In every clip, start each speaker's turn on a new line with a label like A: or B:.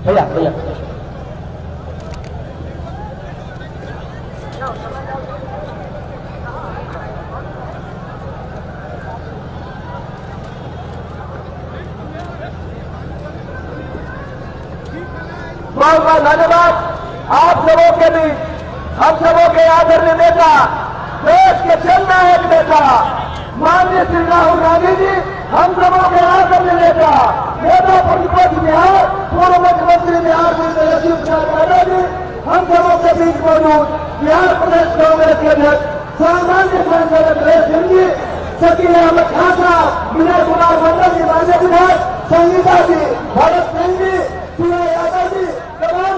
A: भैया भैया बहुत बहुत धन्यवाद आप सबों के बीच हम सबों के आदरणीय नेता, देश के जननायक नेता माननीय श्री राहुल गांधी जी, हम सबों के आदरणीय नेता प्रतिपक्ष बिहार, पूर्व मुख्यमंत्री बिहार श्री तेजस्वी प्रसाद यादव जी, हम सबों के बीच मौजूद बिहार प्रदेश कांग्रेस के अध्यक्ष सामान्य सांसद नरेश सिंह जी, शकील अहमद खान साहब, विजय कुमार मंडल जी, मान्य विधायक संगीता जी, भरत सिंह जी, सूर्य यादव जी, तमाम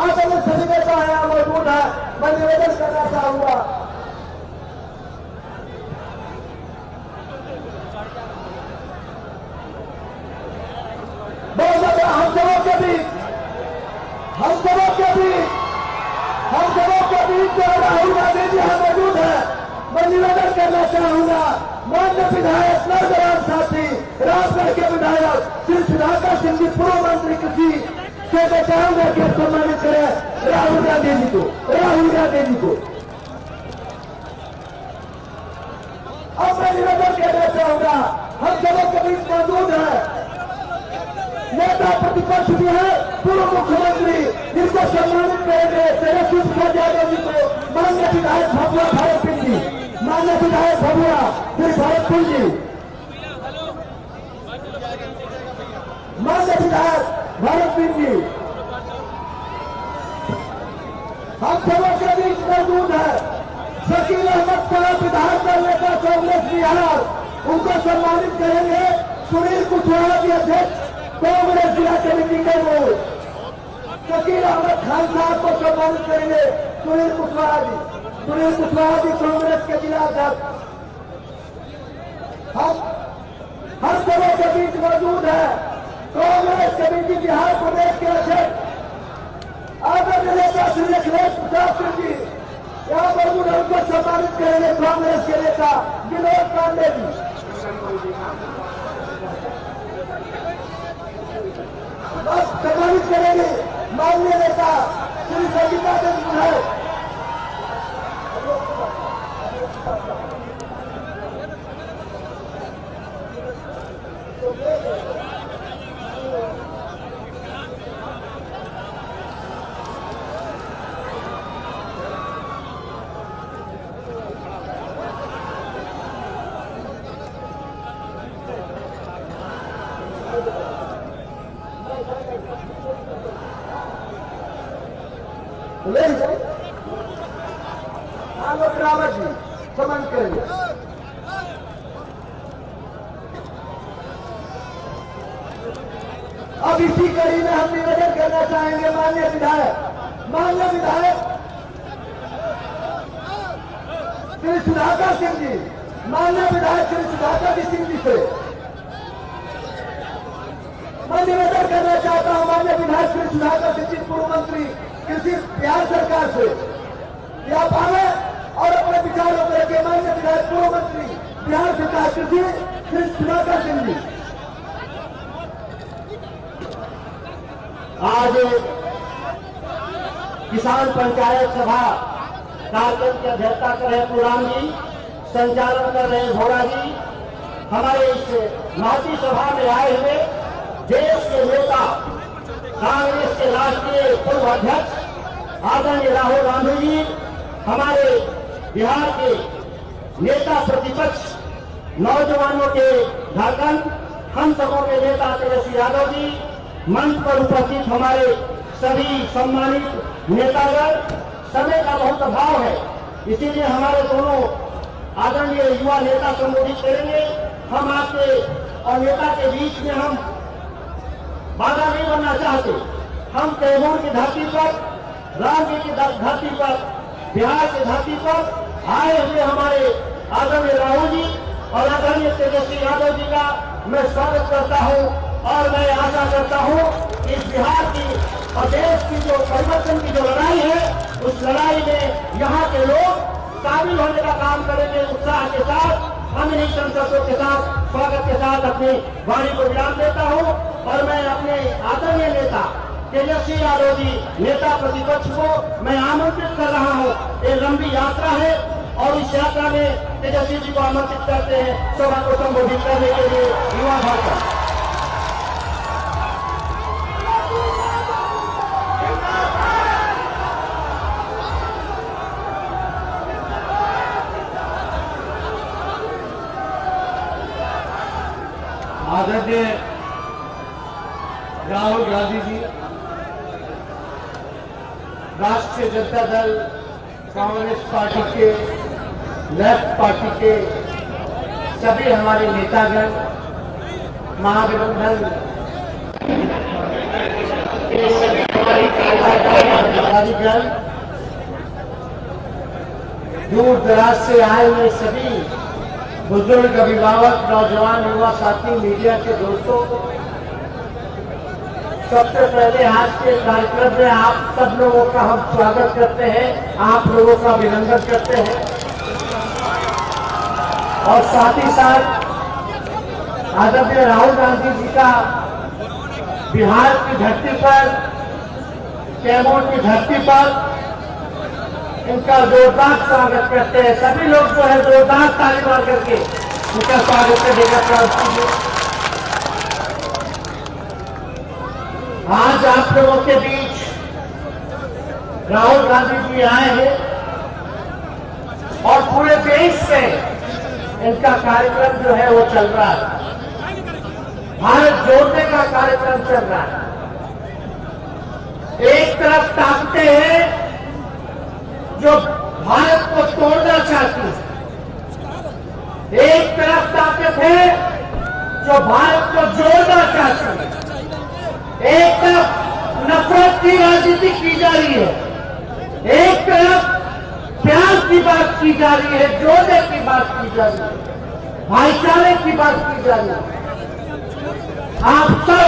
A: आदरणीय सभी नेता यहाँ मौजूद है। मैं निवेदन करना चाहूंगा हम सबों के बीच जो राहुल गांधी जी यहाँ मौजूद है, मैं निवेदन करना चाहूंगा मान्य विधायक नौजवान साथी रामगढ़ के विधायक श्री सुधाकर सिंह जी, पूर्व मंत्री कृषि के चाहूंगा कि सम्मानित करें राहुल गांधी जी को। अब मैं निवेदन करना चाहूंगा हम सबों के बीच मौजूद है नेता प्रतिपक्ष भी है, पूर्व मुख्यमंत्री, जिनको सम्मानित करेंगे तेजस्वी प्रसाद यादव जी को, मान्य विधायक भभुआ भरत सिंह जी, मान्य विधायक भभुआ श्री भरत सिंह जी, मान्य विधायक भरत सिंह जी, हम सबों के बीच मौजूद है शकील अहमद साहब, विधायक दल नेता कांग्रेस बिहार, उनको सम्मानित करेंगे सुनील कुशवाहा जी, अध्यक्ष कांग्रेस जिला कमेटी के लोग, शकील अहमद खान साहब को सम्मानित करेंगे सुनील कुशवाहा जी कांग्रेस के जिला अध्यक्ष। हम सबों के बीच मौजूद है कांग्रेस कमेटी बिहार प्रदेश के अध्यक्ष आदरणीय नेता श्री अखिलेश प्रसाद सिंह जी, यहाँ मौजूद है, उनको सम्मानित करेंगे कांग्रेस के नेता विनोद पांडे जी। सम्मानित करेंगे माननीय नेता श्री संगीता जी है। रावत जी सम्मान करेंगे। अब इसी कड़ी में हम निवेदन करना चाहेंगे माननीय विधायक श्री सुधाकर सिंह जी, माननीय विधायक श्री सुधाकर सिंह जी से मैं निवेदन करना चाहता हूं माननीय विधायक श्री सुधाकर सिंह जी, पूर्व मंत्री कृषि बिहार सरकार से या पावे और अपने विचारों को लेकर माननीय विधायक पूर्व मंत्री बिहार सरकार कृषि श्री सुधाकर सिंह जी।
B: आज किसान पंचायत सभा कार्यक्रम की अध्यक्षता कर रहे पुराण जी, संचालन कर रहे भोरा जी, हमारे इस महती सभा में आए हुए देश के नेता कांग्रेस के राष्ट्रीय पूर्व अध्यक्ष आदरणीय राहुल गांधी जी, हमारे बिहार के नेता प्रतिपक्ष नौजवानों के धड़कन, हम सबों के नेता तेजस्वी यादव जी, मंच पर उपस्थित हमारे सभी सम्मानित नेतागण, समय का बहुत अभाव है, इसीलिए हमारे दोनों आदरणीय युवा नेता संबोधित करेंगे। हम आपके और नेता के बीच में हम बाधा नहीं बनना चाहते। हम कैमूर की धरती पर, रामगढ़ की धरती पर, बिहार की धरती पर आए हुए हमारे आदरणीय राहुल जी और आदरणीय तेजस्वी यादव जी का मैं स्वागत करता हूं और मैं आशा करता हूं इस बिहार की और देश की जो परिवर्तन की जो लड़ाई है, उस लड़ाई में यहाँ के लोग शामिल होने का काम करेंगे उत्साह के साथ। हम इन्हीं संकल्पों के साथ, स्वागत के साथ अपनी वाणी को विराम देता हूं और मैं अपने आदरणीय नेता तेजस्वी यादव जी नेता प्रतिपक्ष को मैं आमंत्रित कर रहा हूं। ये लंबी यात्रा है और इस यात्रा में तेजस्वी जी को आमंत्रित करते हैं सभा को संबोधित करने के लिए युवा भाषण।
C: आदरणीय राहुल गांधी जी, राष्ट्रीय जनता दल कांग्रेस पार्टी के, लेफ्ट पार्टी के सभी हमारे नेतागण, महागठबंधन पदाधिकारी, दूर दराज से आए हुए सभी बुजुर्ग, अभिभावक, नौजवान, युवा साथी, मीडिया के दोस्तों, सबसे पहले आज के कार्यक्रम में आप सब लोगों का हम स्वागत करते हैं, आप लोगों का अभिनंदन करते हैं और साथ ही साथ आदरणीय राहुल गांधी जी का बिहार की धरती पर, कैमूर की धरती पर इनका जोरदार स्वागत करते हैं। सभी लोग जो है जोरदार ताली मार करके उनका स्वागत करने का प्रयास कीजिए। आज आप लोगों के बीच राहुल गांधी जी आए हैं और पूरे देश में इनका कार्यक्रम जो है वो चल रहा है। भारत जोड़ने का कार्यक्रम चल रहा है। एक तरफ ताकतें हैं जो भारत को तोड़ना चाहती है, एक तरफ ताकत है जो भारत को जोड़ना चाहती है, एक तरफ नफरत की राजनीति की जा रही है, एक तरफ प्यार की बात की जा रही है, जोड़ने की बात की जा रही है, भाईचारे की बात की जा रही है। आप सब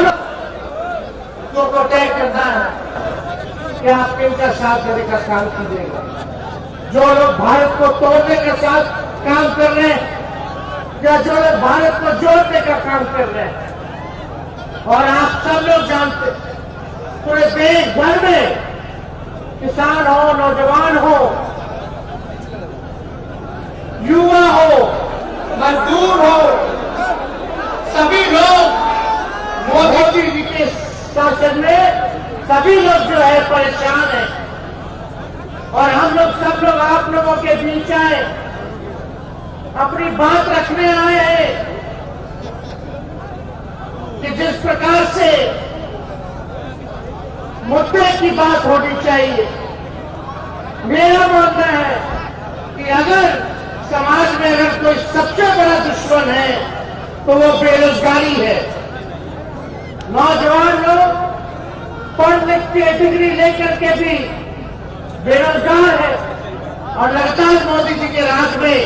C: लोगों को तय करना है कि आप किनका साथ देने का काम कीजिएगा। जो लोग भारत को तोड़ने के साथ काम कर रहे हैं या जो लोग भारत को जोड़ने का काम कर रहे हैं, और आप सब लोग जानते पूरे देश भर में किसान हो, नौजवान हो, युवा हो, मजदूर हो, सभी लोग मोदी जी के शासन में सभी लोग जो है परेशान हैं और हम लोग सब लोग आप लोगों के बीच आए, अपनी बात रखने आए हैं कि जिस प्रकार से मुद्दे की बात होनी चाहिए। मेरा मानना है कि अगर समाज में अगर कोई सबसे बड़ा दुश्मन है तो वो बेरोजगारी है। नौजवान लोग पढ़ लिख के डिग्री लेकर के भी बेरोजगार है और लगातार मोदी जी के राज में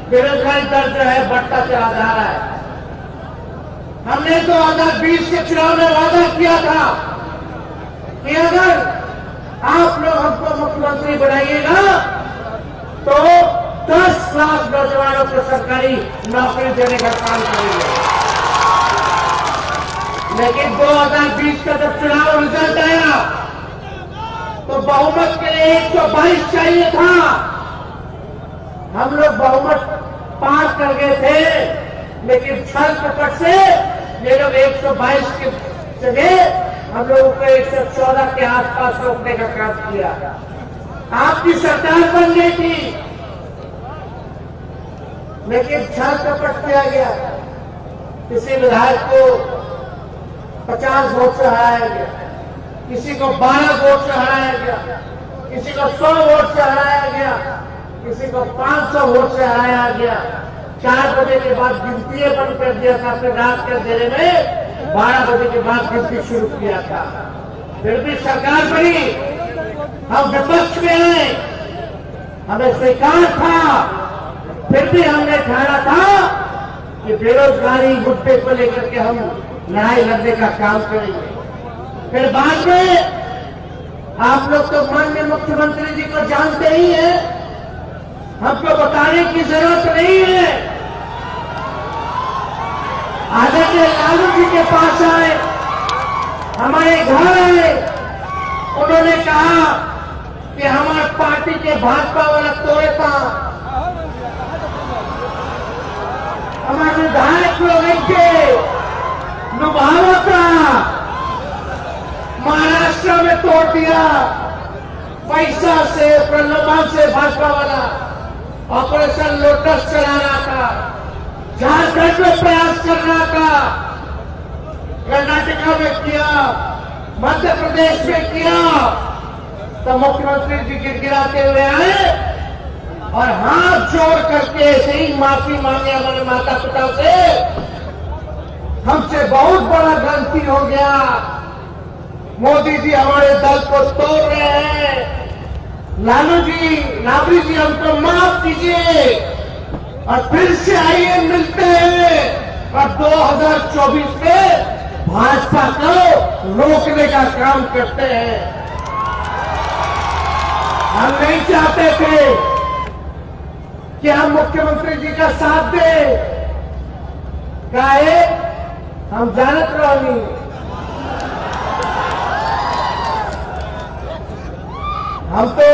C: बेरोजगारी दर जो है बढ़ता चला जा रहा है। हमने 2020 के चुनाव में वादा किया था कि अगर आप लोग हमको मुख्यमंत्री बनाइएगा तो 10 लाख नौजवानों को सरकारी नौकरी देने का काम करेंगे। लेकिन 2020 का जब चुनाव रिजल्ट आया तो बहुमत के लिए 122 चाहिए था। हम लोग बहुमत पास कर गए थे, लेकिन छल कपट से ये लोग 122 के जगह हम लोगों को 114 के आसपास रोकने का काम किया। आपकी सरकार बन गई थी, लेकिन छल कपट किया गया। किसी विधायक को 50 वोट से हराया गया, किसी को 12 वोट से हराया गया, किसी को 100 वोट से हराया गया, किसी को 500 वोट से हराया गया। 4 बजे के बाद गिनती बंद कर दिया था, फिर रात के अंधेरे में 12 बजे के बाद गिनती शुरू किया था। फिर भी सरकार बनी, हम विपक्ष में आए, हमें स्वीकार था, फिर भी हमने ठाना था कि बेरोजगारी मुद्दे को लेकर के हम लड़ाई लड़ने का काम करेंगे। फिर बाद में आप लोग तो माननीय मुख्यमंत्री जी को जानते ही हैं, हमको बताने की जरूरत नहीं है। आदरणीय लालू जी के पास आए, हमारे घर आए, उन्होंने कहा कि हमारे पार्टी के भाजपा वाला तोड़े था, हमारे विधायक लोग के नुभावा था, महाराष्ट्र में तोड़ दिया, पैसा से प्रलोभन से भाजपा वाला ऑपरेशन लोटस चलाना था, झारखंड में प्रयास करना था, कर्नाटका में किया, मध्य प्रदेश में किया, तो मुख्यमंत्री जी गिड़गिड़ाते हुए आए और हाथ जोड़ करके ऐसे ही माफी मांगे हमारे माता पिता से, हमसे बहुत बड़ा गलती हो गया, मोदी जी हमारे दल को तोड़ रहे हैं, लालू जी राबड़ी जी हमको माफ कीजिए और फिर से आइए मिलते हैं और 2024 में भाजपा को रोकने का काम करते हैं। हम नहीं चाहते थे कि हम मुख्यमंत्री जी का साथ दें, काहे हम जानत रही, हम तो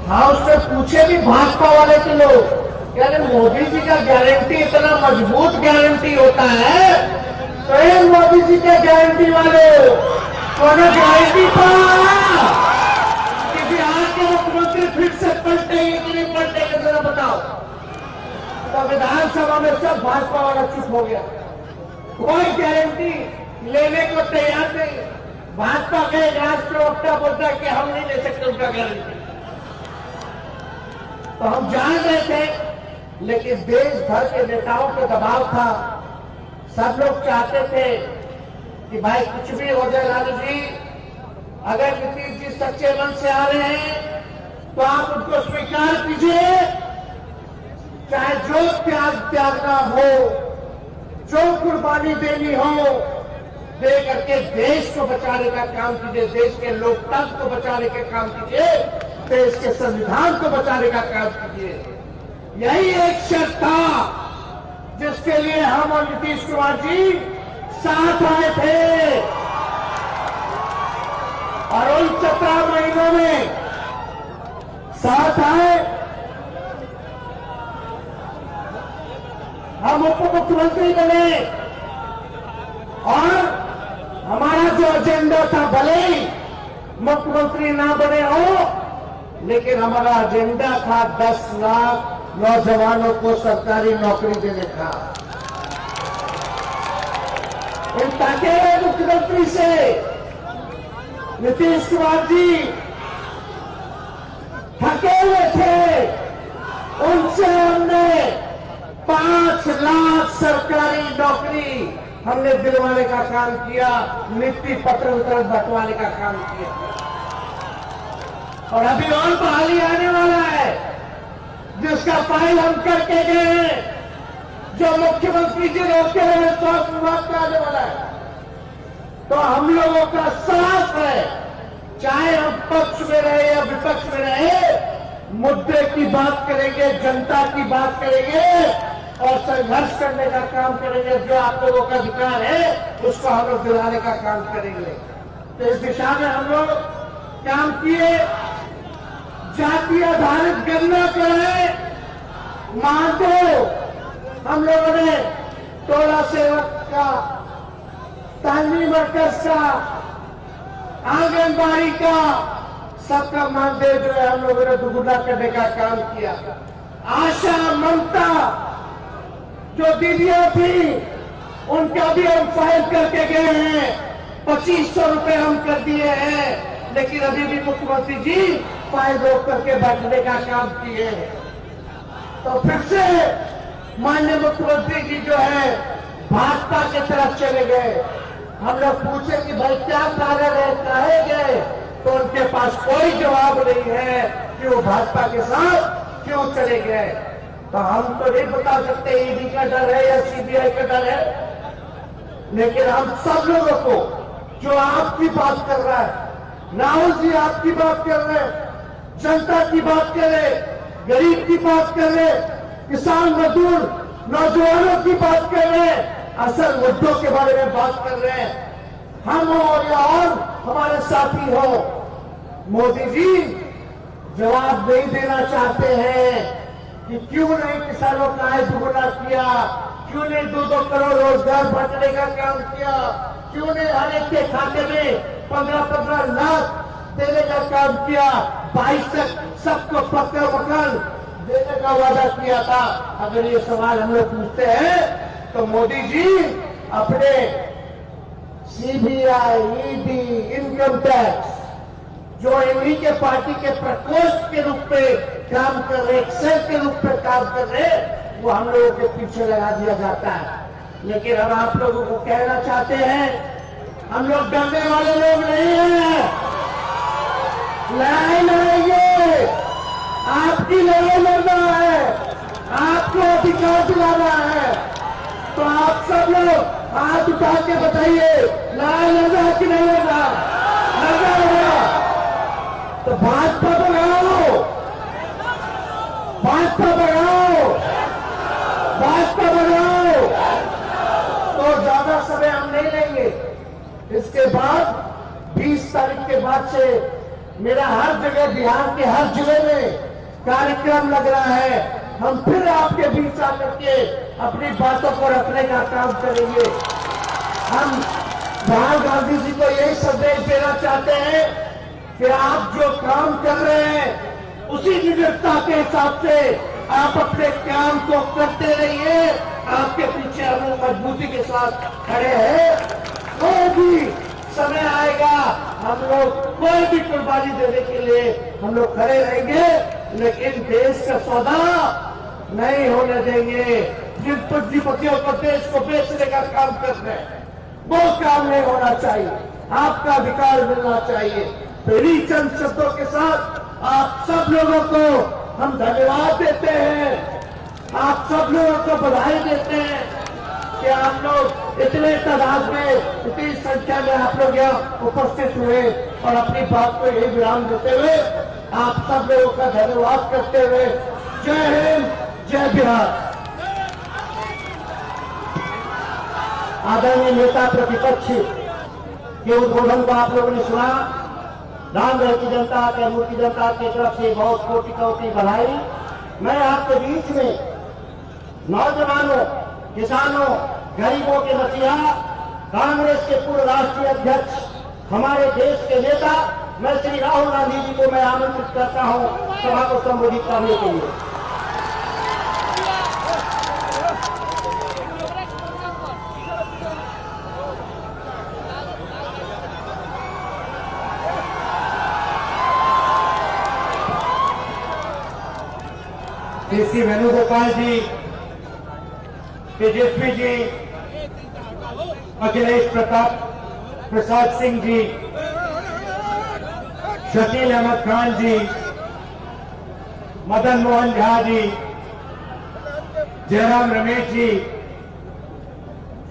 C: हाउस में पूछे भी भाजपा वाले के लोग, यानी मोदी जी का गारंटी इतना मजबूत गारंटी होता है, तो ये मोदी जी के गारंटी वाले कौन गारंटी पा कि बिहार के मुख्यमंत्री फिर से पलटेंगे कि नहीं पलटेंगे, जरा बताओ। तो विधानसभा में सब भाजपा वाला चुप हो गया, कोई गारंटी लेने को तैयार नहीं। भाजपा के राष्ट्र प्रवक्ता बोलता है कि हम नहीं ले सकते उनका गारंटी, तो हम जान रहे थे, लेकिन देश भर के नेताओं के दबाव था, सब लोग चाहते थे कि भाई कुछ भी हो जाए लालू जी, अगर नीतीश जी सच्चे मन से आ रहे हैं तो आप उनको स्वीकार कीजिए, चाहे जो त्यागना हो, जो कुर्बानी देनी हो, दे करके देश को बचाने का काम कीजिए, देश के लोकतंत्र को बचाने का काम कीजिए, देश के संविधान को बचाने का काम कीजिए। यही एक शर्त था जिसके लिए हम और नीतीश कुमार जी साथ आए थे, और उन 17 महीनों में साथ आए। हम उप मुख्यमंत्री बने और हमारा जो एजेंडा था, भले ही मुख्यमंत्री ना बने हो, लेकिन हमारा एजेंडा था 10 लाख नौजवानों को सरकारी नौकरी देने का। इन ताके मुख्यमंत्री से नीतीश कुमार जी थके हुए थे, उनसे हमने 5 लाख सरकारी नौकरी हमने दिलवाने का काम किया, नियुक्ति पत्र वितरण बंटवाने का काम किया, और अभी और बहाली आने वाला है जिसका फाइल हम करके गए हैं, जो मुख्यमंत्री जी रोके हुए स्वास्थ्य विभाग का आने वाला है। तो हम लोगों का साथ है, चाहे हम पक्ष में रहे या विपक्ष में रहे, मुद्दे की बात करेंगे, जनता की बात करेंगे और संघर्ष करने का काम करेंगे। जो आप लोगों का अधिकार है उसको हम लोग दिलाने का काम करेंगे। तो इस दिशा में हम लोग काम किए, जाति आधारित गणना कराए, मानदो हम लोगों ने टोला सेवक का, तालीमी मरकज का, आंगनबाड़ी का, सबका मानदेय जो है हम लोगों ने दुगुना करने का काम किया। आशा ममता जो दीदियां थी उनका भी हम फाइल करके गए हैं, 2500 रुपए हम कर दिए हैं, लेकिन अभी भी मुख्यमंत्री जी फाइल रोक करके बैठने का काम किए हैं। तो फिर से माननीय मुख्यमंत्री जी जो है भाजपा की तरफ चले गए। हम लोग पूछे कि भाई क्या कारण है, काहे गए, तो उनके पास कोई जवाब नहीं है कि वो भाजपा के साथ क्यों चले गए। तो हम तो नहीं बता सकते ईडी का डर है या सीबीआई का डर है, लेकिन हम सब लोगों को, जो आपकी बात कर रहा है, राहुल जी आपकी बात कर रहे हैं, जनता की बात कर रहे, गरीब की बात कर रहे, किसान मजदूर नौजवानों की बात कर रहे, असल मुद्दों के बारे में बात कर रहे हैं। हम हो या और हमारे साथी हो, मोदी जी जवाब नहीं देना चाहते हैं कि क्यों नहीं किसानों का आय दुगुना किया, क्यों नहीं 2-2 करोड़ रोजगार बांटने का काम किया, क्यों नहीं हर एक के खाते में 15-15 लाख देने का काम किया, 22 तक सबको पक्का मकान देने का वादा किया था। अगर ये सवाल हम लोग पूछते हैं तो मोदी जी अपने सीबीआई, ईडी, इनकम टैक्स जो इन्हीं के पार्टी के प्रकोष्ठ के रूप में काम कर रहे, सेल के रूप में काम कर रहे, वो हम लोगों के पीछे लगा दिया जाता है। लेकिन हम आप लोगों को कहना चाहते हैं, हम लोग डरने वाले लोग नहीं हैं। लड़ाई लड़ेंगे, आपकी लड़ाई लड़ना है, आपको अधिकार दिलाना है। तो आप सब लोग हाथ उठा के बताइए, लड़ाई लड़ना कि नहीं लड़ना? लड़ना। तो भाजपा बढ़ाओ, भाजपा बढ़ाओ, भाजपा बढ़ाओ। तो ज्यादा समय हम नहीं लेंगे। इसके बाद 20 तारीख के बाद से मेरा हर जगह, बिहार के हर जिले में कार्यक्रम लग रहा है। हम फिर आपके बीच आकर के अपनी बातों को रखने का काम करेंगे। हम राहुल गांधी जी को यही संदेश देना चाहते हैं कि आप जो काम कर रहे हैं उसी निडरता के हिसाब से आप अपने काम को करते रहिए। आपके पीछे हम लोग मजबूती के साथ खड़े हैं। कोई भी समय आएगा, हम लोग कोई भी कुर्बानी देने के लिए हम लोग खड़े रहेंगे, लेकिन देश का सौदा नहीं होने देंगे। जिन पूंजीपतियों को देश को बेचने का काम कर रहे हैं, वो काम नहीं होना चाहिए। आपका अधिकार मिलना चाहिए। मेरी चंद शब्दों के साथ आप सब लोगों को हम धन्यवाद देते हैं, आप सब लोगों को बधाई देते हैं कि आप लोग इतने तादाद में, इतनी संख्या में आप लोग यहाँ उपस्थित हुए और अपनी बात को यही विराम देते हुए आप सब लोगों का धन्यवाद करते हुए जय हिंद, जय बिहार। आदरणीय नेता प्रतिपक्ष के उद्बोधन को आप लोगों ने सुना। राम रही की जनता, कैमूर की जनता की तरफ से बहुत कोटि कोटि बधाई। मैं आपके बीच में नौजवानों, किसानों, गरीबों के मसीहा, कांग्रेस के पूर्व राष्ट्रीय अध्यक्ष, हमारे देश के नेता, मैं श्री राहुल गांधी जी को मैं आमंत्रित करता हूं सभा को संबोधित करने के लिए।
D: श्री वेणुगोपाल जी, तेजस्वी जी, अखिलेश प्रसाद सिंह जी, शकील अहमद खान जी, मदन मोहन झा जी, जयराम रमेश जी,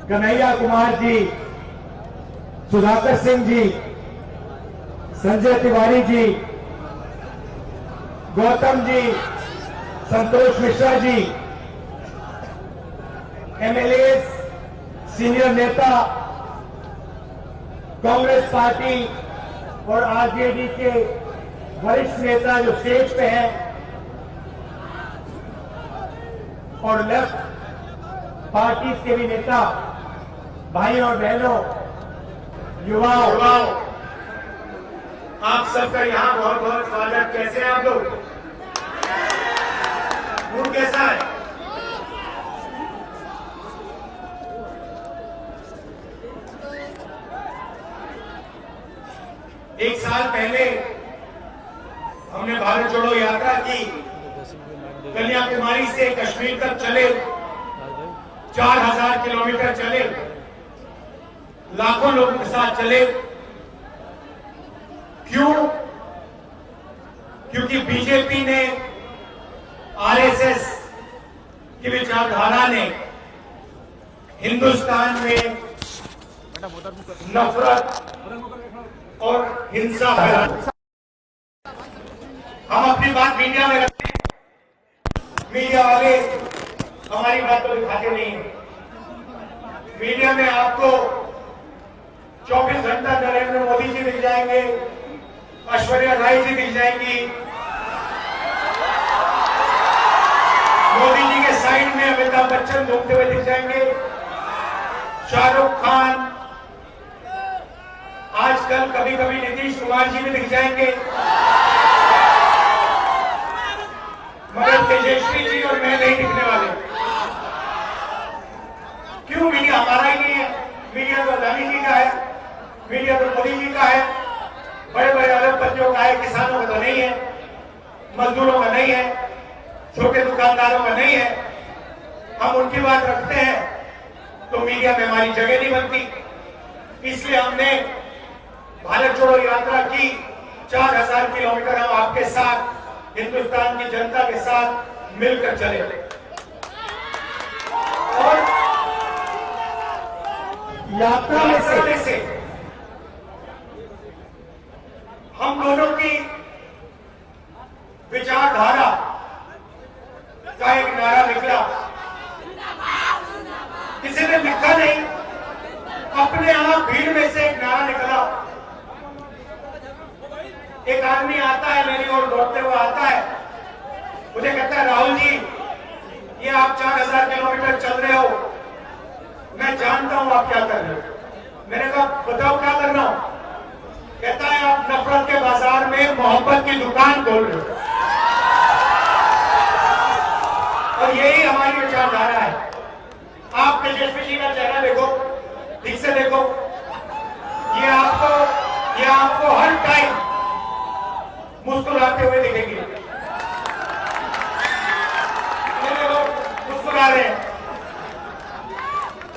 D: कन्हैया कुमार जी, सुधाकर सिंह जी, संजय तिवारी जी, गौतम जी, संतोष मिश्रा जी, एमएलए, सीनियर नेता, कांग्रेस पार्टी और आरजेडी के वरिष्ठ नेता जो स्टेज पे हैं, और लेफ्ट पार्टी के भी नेता, भाइयों और बहनों, युवाओं, आप सबका यहाँ बहुत बहुत स्वागत। कैसे हैं आप लोग? मूड कैसा है? एक साल पहले हमने भारत जोड़ो यात्रा की। कन्याकुमारी से कश्मीर तक चले, 4000 किलोमीटर चले, लाखों लोगों के साथ चले। क्यों? क्योंकि बीजेपी ने, आरएसएस की विचारधारा ने हिंदुस्तान में नफरत और हिंसा फैला। हम अपनी बात मीडिया में रखते हैं, मीडिया वाले हमारी बात को दिखाते नहीं हैं। मीडिया में आपको 24 घंटा नरेंद्र मोदी जी दिख जाएंगे, ऐश्वर्या राय जी दिख जाएंगी, मोदी जी के साइड में अमिताभ बच्चन घूमते हुए दिख जाएंगे, शाहरुख खान, आजकल कभी कभी नीतीश कुमार जी भी दिख जाएंगे, मगर तेजस्वी जी और मैं नहीं दिखने वाले। क्यों? मीडिया हमारा ही नहीं है, मीडिया तो अदानी जी का है, मीडिया तो मोदी जी का है, बड़े बड़े अरबपतियों का है, किसानों का तो नहीं है, मजदूरों का नहीं है, छोटे दुकानदारों का नहीं है। हम उनकी बात रखते हैं तो मीडिया में हमारी जगह नहीं बनती। इसलिए हमने भारत जोड़ो यात्रा की, 4000 किलोमीटर हम आपके साथ, हिंदुस्तान की जनता के साथ मिलकर चले। और
B: यात्रा में से
D: हम दोनों की विचारधारा का एक नारा निकला। किसी ने लिखा नहीं, अपने आप भीड़ में से एक नारा निकला। एक आदमी आता है, मेरी ओर दौड़ते हुए आता है, मुझे कहता है राहुल जी, ये आप 4000 किलोमीटर चल रहे हो, मैं जानता हूं आप क्या कर रहे हो। मैंने कहा बताओ क्या कर रहा हूं? कहता है आप नफरत के बाजार में मोहब्बत की दुकान खोल रहे हो। और यही हमारी विचारधारा है। आप तेजस्वी जी का चेहरा देखो, ठीक से देखो, ये आपको हर टाइम मुस्कुराते हुए दिखेंगे। ये लोग मुस्कुरा रहे हैं,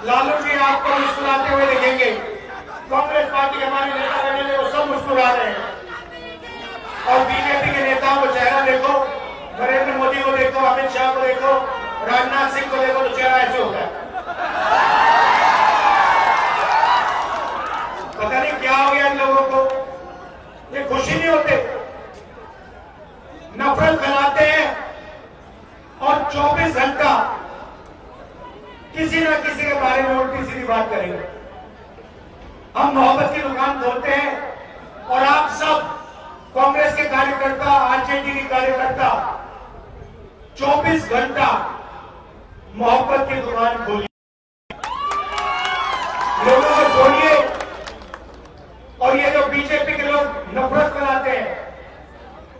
D: लालू जी आपको मुस्कुराते हुए दिखेंगे, कांग्रेस पार्टी के हमारे नेता बने वो सब मुस्कुरा रहे हैं, और बीजेपी के नेताओं को चेहरा देखो, नरेंद्र मोदी को देखो, अमित शाह को देखो, राजनाथ सिंह को देखो, तो चेहरा ऐसे होता है। पता नहीं क्या हो गया इन लोगों को, ये खुशी नहीं होते, नफरत फैलाते हैं और 24 घंटा किसी न किसी के बारे में उल्टी सीधी बात करेंगे। हम मोहब्बत की दुकान खोलते हैं और आप सब कांग्रेस के कार्यकर्ता, आरजेडी के कार्यकर्ता 24 घंटा मोहब्बत की दुकान खोलिए, लोगों को जोड़िए। और ये जो बीजेपी के लोग नफरत फैलाते हैं,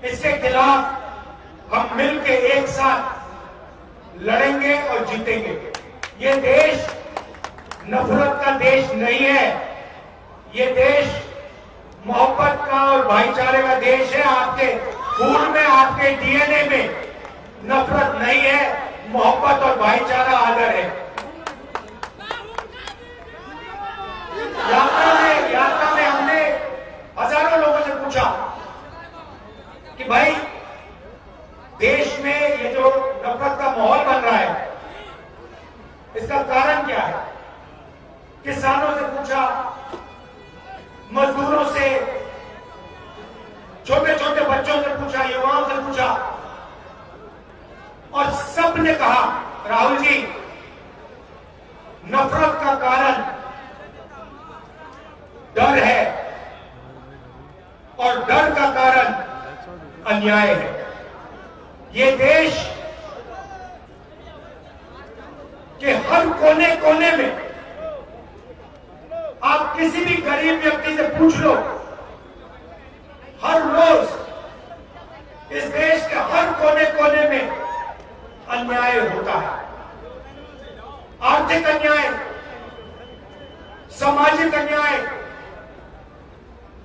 D: इसके खिलाफ हम मिलकर एक साथ लड़ेंगे और जीतेंगे। ये देश नफरत का देश नहीं है, ये देश मोहब्बत का और भाईचारे का देश है। आपके खून में, आपके डीएनए में नफरत नहीं है, मोहब्बत और भाईचारा आदर है। यात्रा में हमने हजारों लोगों से पूछा कि भाई देश में ये जो नफरत का माहौल बन रहा है, इसका कारण क्या है? किसानों से पूछा, मजदूरों से, छोटे छोटे बच्चों से पूछा, युवाओं से पूछा, और सब ने कहा राहुल जी, नफरत का कारण डर है और डर का कारण अन्याय है। ये देश के हर कोने कोने में आप किसी भी गरीब व्यक्ति से पूछ लो, हर रोज इस देश के हर कोने कोने में अन्याय होता है। आर्थिक अन्याय, सामाजिक अन्याय,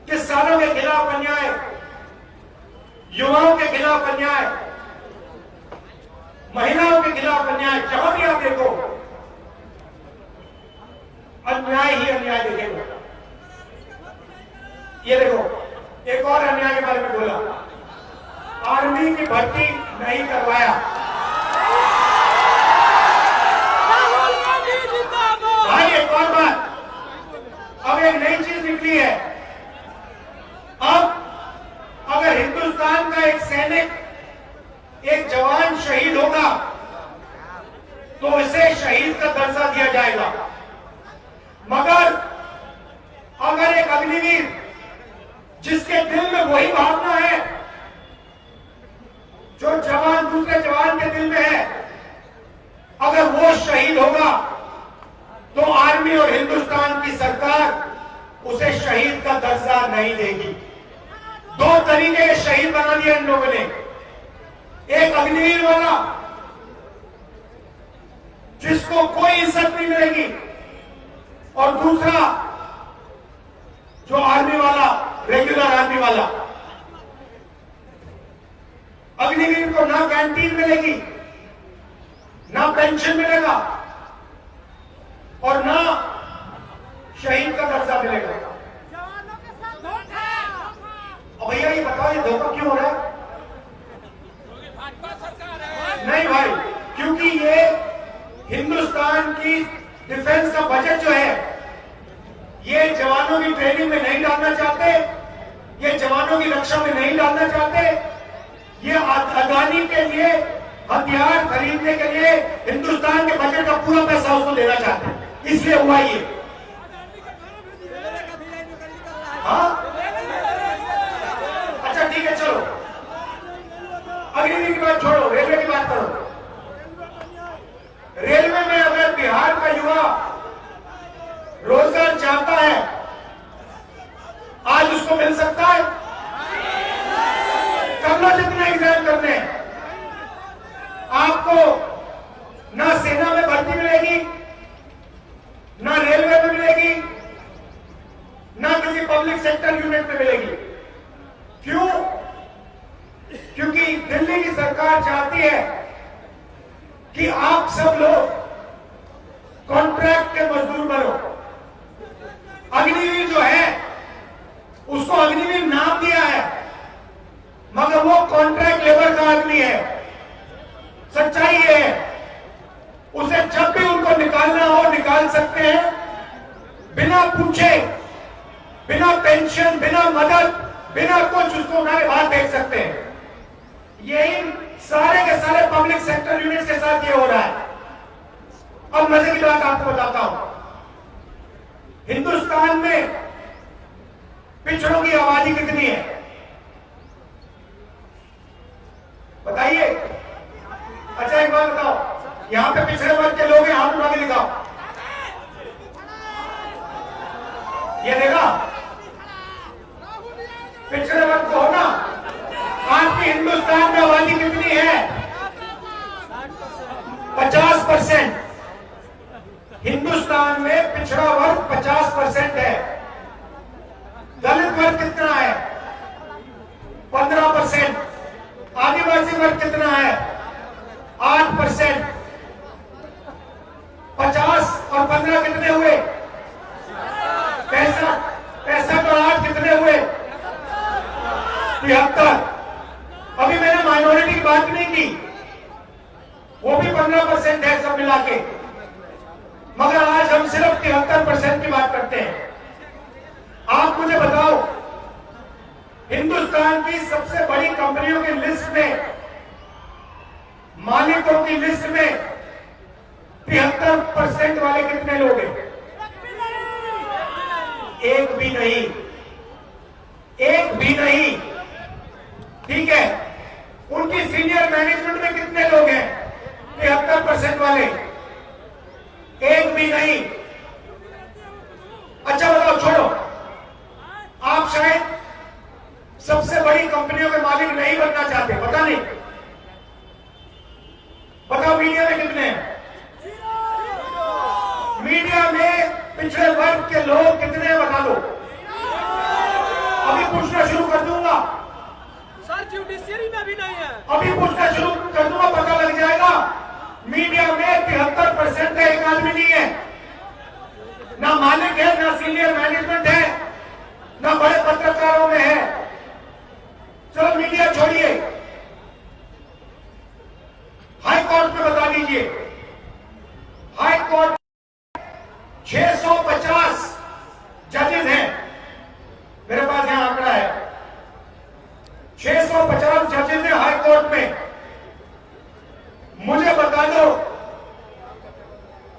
D: किसानों के खिलाफ अन्याय, युवाओं के खिलाफ अन्याय, महिलाओं के खिलाफ अन्याय, जहां भी आप देखो अन्याय ही अन्याय दिखेगा। ये देखो एक और अन्याय के बारे में बोला, आर्मी की भर्ती नहीं करवाया। भाई एक और बात, अब एक नई चीज निकली है। अब अगर हिंदुस्तान का एक सैनिक, एक जवान शहीद होगा तो उसे शहीद का दर्जा दिया जाएगा, मगर अगर एक अग्निवीर जिसके दिल में वही भावना है जो जवान दूसरे जवान के दिल में है। अगर वो शहीद होगा तो आर्मी और हिंदुस्तान की सरकार उसे शहीद का दर्जा नहीं देगी। दो तरीके के शहीद बना दिए इन लोगों ने, एक अग्निवीर वाला जिसको कोई इज्जत नहीं मिलेगी, और दूसरा जो आर्मी वाला, रेगुलर आर्मी वाला। अग्निवीर को ना कैंटीन मिलेगी, ना पेंशन मिलेगा, और ना शहीद का दर्जा मिलेगा। अब भैया ये बताओ, ये धोखा क्यों हो रहा है? नहीं भाई, क्योंकि ये हिंदुस्तान की डिफेंस का बजट जो है, ये जवानों की ट्रेनिंग में नहीं डालना चाहते, ये जवानों की रक्षा में नहीं डालना चाहते, ये अदानी के लिए हथियार खरीदने के लिए हिंदुस्तान के बजट का पूरा पैसा उसको देना चाहते हैं, इसलिए हुआ ये। हाँ, अच्छा ठीक है, चलो अग्निवीर की बात छोड़ो, रेलवे की बात करो। रेलवे में अगर बिहार का युवा रोजगार चाहता है, आज उसको मिल सकता है? कर लो जितने एग्जाम करने हैं, आपको ना सेना में भर्ती मिलेगी, ना रेलवे में मिलेगी, ना किसी पब्लिक सेक्टर यूनिट में मिलेगी। क्यों? क्योंकि दिल्ली की सरकार चाहती है कि आप सब लोग कॉन्ट्रैक्ट के मजदूर बनो। अग्निवीर जो है उसको अग्निवीर नाम दिया है, मगर वो कॉन्ट्रैक्ट लेबर का आदमी है। सच्चाई ये है, उसे जब भी उनको निकालना हो निकाल सकते हैं, बिना पूछे, बिना पेंशन, बिना मदद, बिना कुछ उसको उन्हें बाहर भेज सकते हैं। यही सारे के सारे पब्लिक सेक्टर यूनिट्स के साथ ये हो रहा है। अब मजे की बात आपको बताता हूं, हिंदुस्तान में पिछड़ों की आबादी कितनी है बताइए? अच्छा एक बात बताओ, यहां पे पिछड़े वर्ग के लोग हैं, हाथ उठा के दिखाओ। ये देखा, पिछड़े वर्ग को हो ना? आपकी हिंदुस्तान में आबादी कितनी है? 50%। हिंदुस्तान में पिछड़ा वर्ग 50% है। दलित वर्ग कितना है? 15%। आदिवासी वर्ग कितना है? 8%। 50 और 15 कितने हुए? 65 और 8 कितने हुए? 73। अभी मैंने माइनॉरिटी की बात नहीं की, वो भी 15% है सब मिला के, मगर आज हम सिर्फ 73% की बात करते हैं। आप मुझे बताओ, हिंदुस्तान की सबसे बड़ी कंपनियों की लिस्ट में, मालिकों की लिस्ट में 73% वाले कितने लोग हैं? एक भी नहीं, एक भी नहीं। ठीक है, उनकी सीनियर मैनेजमेंट में कितने लोग हैं? 73% वाले, एक भी नहीं। अच्छा बताओ, छोड़ो, आप शायद सबसे बड़ी कंपनियों के मालिक नहीं बनना चाहते, पता नहीं, बताओ मीडिया में कितने हैं? मीडिया में पिछड़े वर्ग के लोग कितने हैं बता दो। अभी पूछना शुरू कर दूंगा,
E: सर जुडिशियरी में भी नहीं है।
D: अभी पूछना शुरू कर दूंगा, पता लग जाएगा। मीडिया में 73% है, एक आदमी नहीं है, ना मालिक है, ना सीनियर मैनेजमेंट है, ना बड़े पत्रकारों में है। चलो मीडिया छोड़िए, हाई कोर्ट में बता दीजिए। हाई कोर्ट 650 जजेस हैं, मेरे पास यहां आंकड़ा है, 650 जजेस हैं हाई कोर्ट में। मुझे बता दो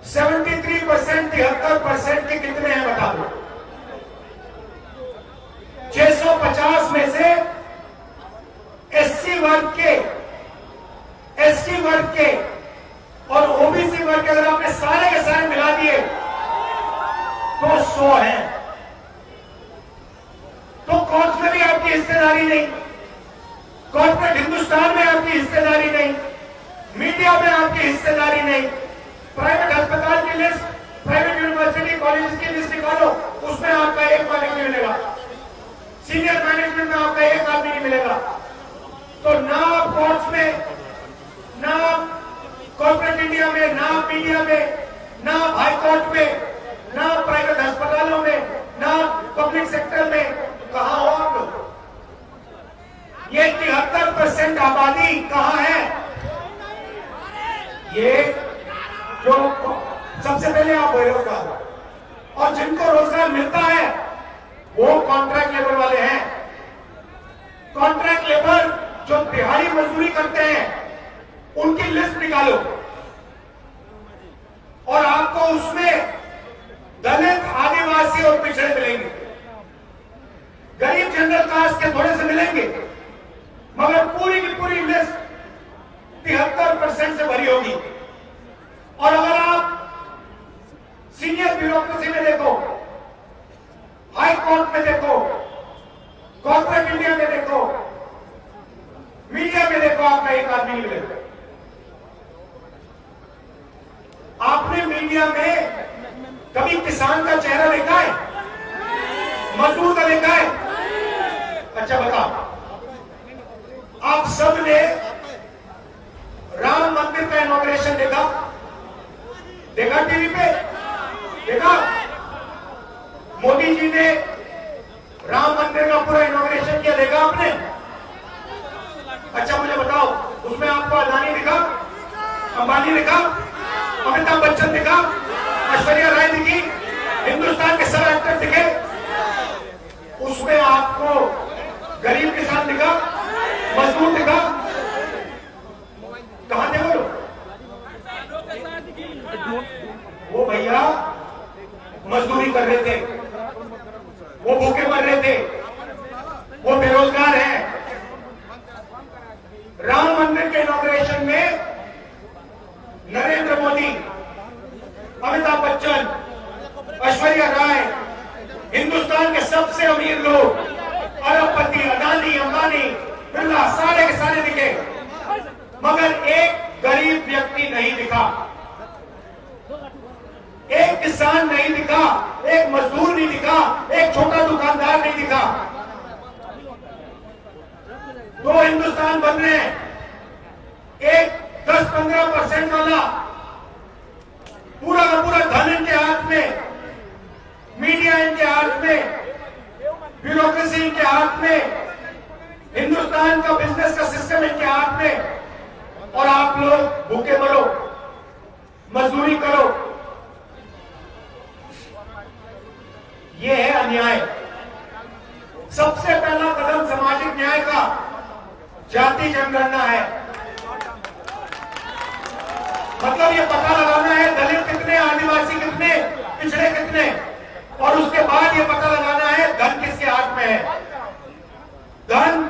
D: 73%, 73% के कितने हैं बता दो। 50 में से एससी वर्ग के, एसटी वर्ग के और ओबीसी वर्ग के अगर आपने सारे के सारे मिला दिए तो 100 हैं। तो कॉर्प्स में भी आपकी हिस्सेदारी नहीं, कॉर्पोरेट हिंदुस्तान में आपकी हिस्सेदारी नहीं, मीडिया में आपकी हिस्सेदारी नहीं, प्राइवेट अस्पताल की लिस्ट, प्राइवेट यूनिवर्सिटी कॉलेज की लिस्ट निकालो, उसमें आपका एक मालिक नहीं मिलेगा, सीनियर मैनेजमेंट में आपका एक आदमी नहीं मिलेगा। तो ना आप कोर्ट्स में, ना कॉर्पोरेट इंडिया में, ना मीडिया में, ना हाई कोर्ट में, ना प्राइवेट अस्पतालों में, ना पब्लिक सेक्टर में, कहां हो आप लोग? ये 73% आबादी कहां है? ये जो सबसे पहले आप बेरोजगार, और जिनको रोजगार मिलता है वो कॉन्ट्रैक्ट लेबर वाले हैं। कॉन्ट्रैक्ट लेबर जो दिहाड़ी मजदूरी करते हैं उनकी लिस्ट निकालो और आपको उसमें दलित, आदिवासी और पिछड़े मिलेंगे, गरीब जनरल कास्ट के थोड़े से मिलेंगे, मगर पूरी की पूरी लिस्ट 73% से भरी होगी। और अगर आप सीनियर ब्यूरोक्रेसी में देखो, हाई कोर्ट में देखो, कॉर्पोरेट इंडिया में देखो, मीडिया में देखो, आपका एक आदमी नहीं मिलेगा। आपने मीडिया में कभी किसान का चेहरा देखा है? मजदूर का देखा है? अच्छा बताओ, आप सब ने राम मंदिर का इनॉग्रेशन देखा? देखा टीवी पे? देखा? मोदी जी ने राम मंदिर का पूरा इनॉग्रेशन किया, देखा आपने? अच्छा मुझे बताओ, उसमें आपको अदानी दिखा, अंबानी दिखा, अमिताभ बच्चन दिखा, ऐश्वर्या राय दिखी, हिंदुस्तान के सब एक्टर दिखे? उसमें आपको गरीब किसान दिखा, मजदूर दिखा? कहां थे वो लोग? वो भैया मजदूरी कर रहे थे, वो भूखे मर रहे थे, वो बेरोजगार हैं। राम मंदिर के इनॉग्रेशन में नरेंद्र मोदी, अमिताभ बच्चन, ऐश्वर्या राय, हिंदुस्तान के सबसे अमीर लोग, अरबपति, अदानी, अंबानी, बिरला, सारे के सारे दिखे, मगर एक गरीब व्यक्ति नहीं दिखा, एक किसान नहीं दिखा, एक मजदूर नहीं दिखा, एक छोटा दुकानदार नहीं दिखा। दो हिंदुस्तान बन रहे हैं, एक 10-15% वाला पूरा का पूरा धन इनके हाथ में, मीडिया इनके हाथ में, ब्यूरोक्रेसी इनके हाथ में, हिंदुस्तान का बिजनेस का सिस्टम इनके हाथ में, और आप लोग भूखे मरो, मजदूरी करो। यह है अन्याय। सबसे पहला कदम सामाजिक न्याय का जाति जनगणना है। मतलब ये पता लगाना है दलित कितने, आदिवासी कितने, पिछड़े कितने, और उसके बाद ये पता लगाना है धन किसके हाथ में है। धन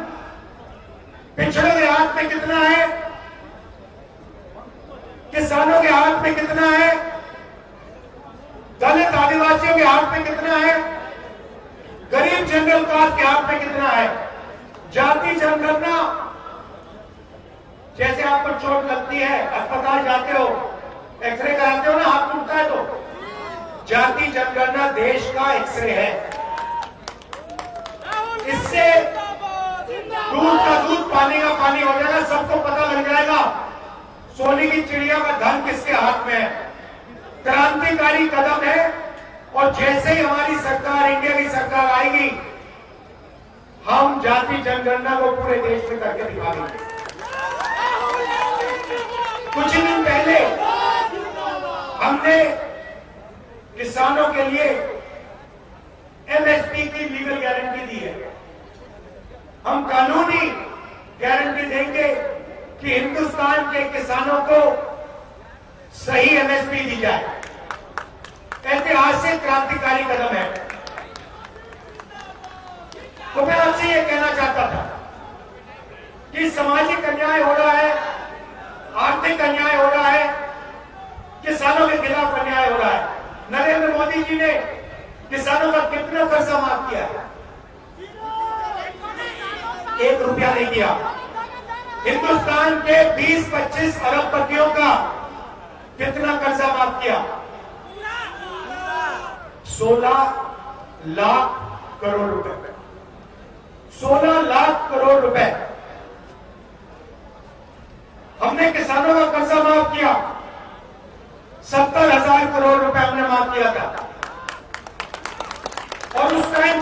D: पिछड़े के हाथ में कितना है, किसानों के हाथ में कितना है, दलित आदिवासियों के हाथ में कितना है, गरीब जनरल कास्ट के हाथ में कितना है। जाति जनगणना, जैसे आपको चोट लगती है, अस्पताल जाते हो, एक्सरे कराते हो ना, हाथ टूटता है, तो जाति जनगणना देश का एक्सरे है। इससे दूध का दूध, पानी का पानी हो जाएगा, सबको पता लग जाएगा सोने की चिड़िया का धन किसके हाथ में है। क्रांतिकारी कदम है, और जैसे ही हमारी सरकार, इंडिया की सरकार आएगी, हम जाति जनगणना को पूरे देश में करके दिखाएंगे। कुछ ही दिन पहले हमने किसानों के लिए एमएसपी की लीगल गारंटी दी है। हम कानूनी गारंटी देंगे कि हिंदुस्तान के किसानों को सही एमएसपी दी जाए। ऐतिहासिक क्रांतिकारी कदम है। तो मैं आपसे ये कहना चाहता था कि सामाजिक अन्याय हो रहा है, आर्थिक अन्याय हो रहा है, किसानों के खिलाफ अन्याय हो रहा है। नरेंद्र मोदी जी ने किसानों का कितना कर्जा माफ किया? 1 रुपया नहीं दिया। हिंदुस्तान के 20-25 अरबपतियों का कितना कर्जा माफ किया? 16 लाख करोड़ रुपए। 16 लाख करोड़ रुपए हमने किसानों का कर्जा माफ किया। 70,000 करोड़ रुपए हमने माफ किया था। और उस टाइम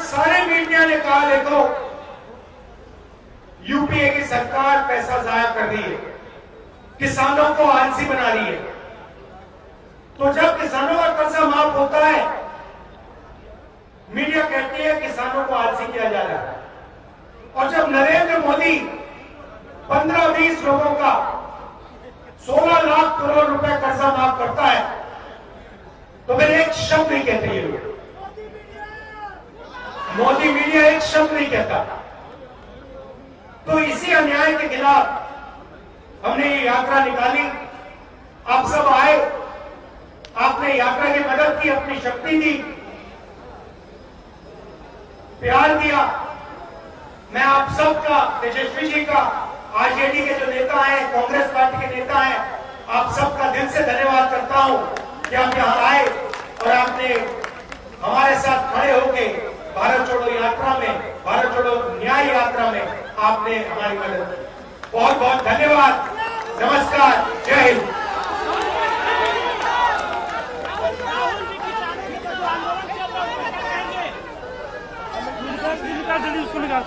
D: सारे मीडिया ने कहा देखो यूपीए की सरकार पैसा जाया कर रही है, किसानों को आलसी बना रही है। तो जब किसानों का कर्जा माफ होता है, मीडिया कहती है किसानों को आलसी किया जा रहा है। और जब नरेंद्र मोदी 15-20 लोगों का 16 लाख करोड़ रुपए कर्जा माफ करता है, तो फिर एक शब्द नहीं कहते ये लोग। मोदी मीडिया एक शब्द नहीं कहता। तो इसी अन्याय के खिलाफ हमने ये यात्रा निकाली। आप सब आए, आपने यात्रा की मदद की, अपनी शक्ति दी, प्यार दिया। मैं आप सबका, तेजस्वी जी का, आरजेडी के जो नेता हैं, कांग्रेस पार्टी के नेता हैं, आप सबका दिल से धन्यवाद करता हूं कि आप यहां आए और आपने हमारे साथ खड़े होकर भारत छोड़ो यात्रा में, भारत छोड़ो न्याय यात्रा में आपने हमारी मदद की। बहुत बहुत धन्यवाद। नमस्कार, जय हिंद।
E: जल्दी उसको निकाल।